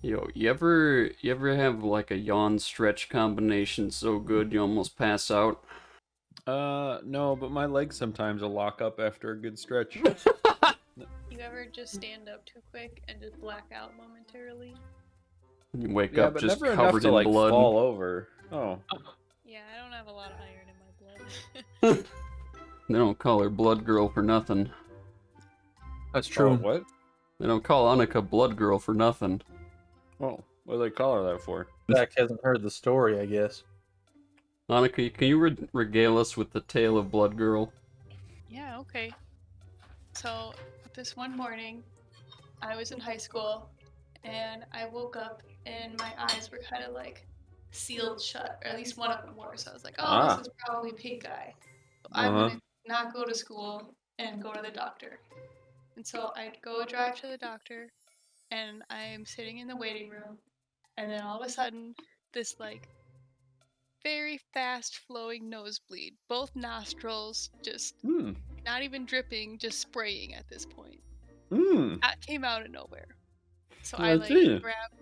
Yo, you ever have like a yawn stretch combination so good you almost pass out? No, but my legs sometimes will lock up after a good stretch. You ever just stand up too quick and just black out momentarily? You wake Yeah, up but just never enough covered to in like blood. fall over. Oh, Yeah, I don't have a lot of iron in my blood. They don't call her Blood Girl for nothing. That's oh, true. what? They don't call Annika Blood Girl for nothing. Oh, what do they call her that for? Zach hasn't heard the story, I guess. Annika, can you regale us with the tale of Blood Girl? Yeah, okay. So, this one morning, I was in high school and I woke up and my eyes were kind of like sealed shut, or at least one of them were. So I was like, oh, this is probably pink eye. So I'm gonna not go to school and go to the doctor. And so I'd go drive to the doctor and I'm sitting in the waiting room, and then all of a sudden, this like very fast flowing nosebleed, both nostrils just Hmm. not even dripping, just spraying at this point. Hmm. That came out of nowhere. So I I like see. grab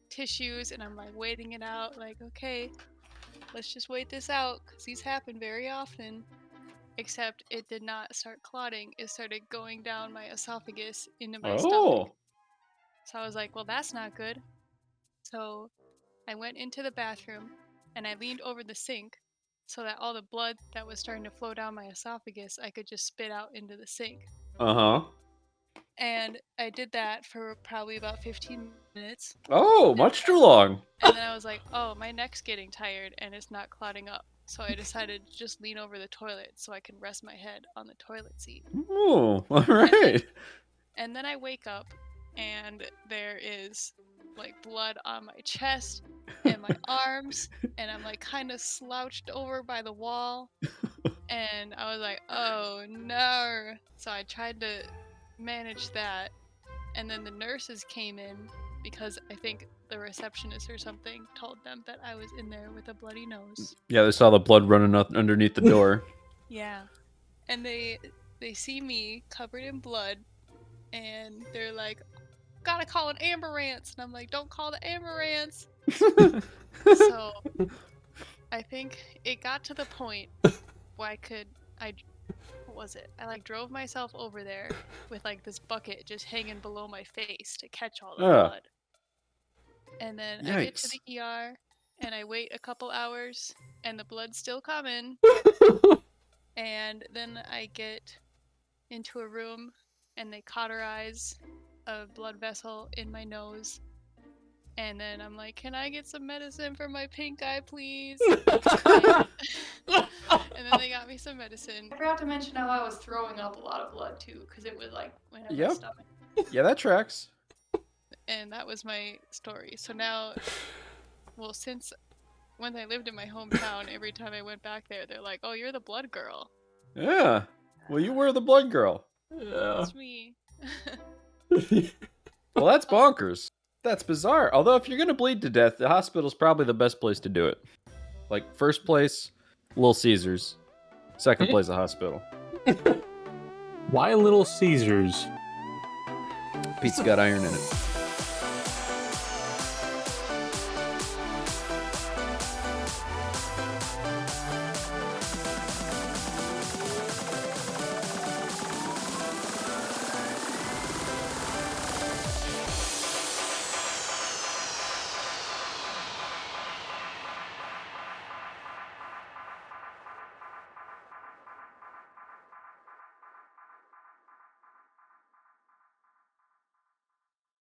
tissues and I'm like waiting it out, like, okay, let's just wait this out because these happen very often. Except it did not start clotting, it started going down my esophagus into my stomach. Oh. So I was like, well, that's not good. So I went into the bathroom and I leaned over the sink so that all the blood that was starting to flow down my esophagus I could just spit out into the sink. Uh-huh. And I did that for probably about 15 minutes. Oh, much too long. And then I was like, oh, my neck's getting tired and it's not clotting up. So I decided to just lean over the toilet so I can rest my head on the toilet seat. Oh, all right. And then I wake up and there is like blood on my chest and my arms, and I'm like kind of slouched over by the wall. And I was like, oh no. So I tried to manage that. And then the nurses came in because I think the receptionist or something told them that I was in there with a bloody nose. Yeah, they saw the blood running up underneath the door. Yeah. And they see me covered in blood and they're like, gotta call an ambulance. And I'm like, don't call the ambulance. So I think it got to the point where what was it? I like drove myself over there with like this bucket just hanging below my face to catch all the blood. And then I get to the ER and I wait a couple hours and the blood's still coming. And then I get into a room and they cauterize a blood vessel in my nose. And then I'm like, can I get some medicine for my pink eye, please? And then they got me some medicine. I forgot to mention how I was throwing up a lot of blood too, because it was like went in my stomach. Yeah, that tracks. And that was my story. So now, well, since when I lived in my hometown, every time I went back there, they're like, oh, you're the blood girl. Yeah. Well, you were the blood girl. Yeah. That's me. Well, that's bonkers. That's bizarre. Although, if you're gonna bleed to death, the hospital's probably the best place to do it. Like, first place, Little Caesars. Second place, the hospital. Why Little Caesars? Pizza got iron in it.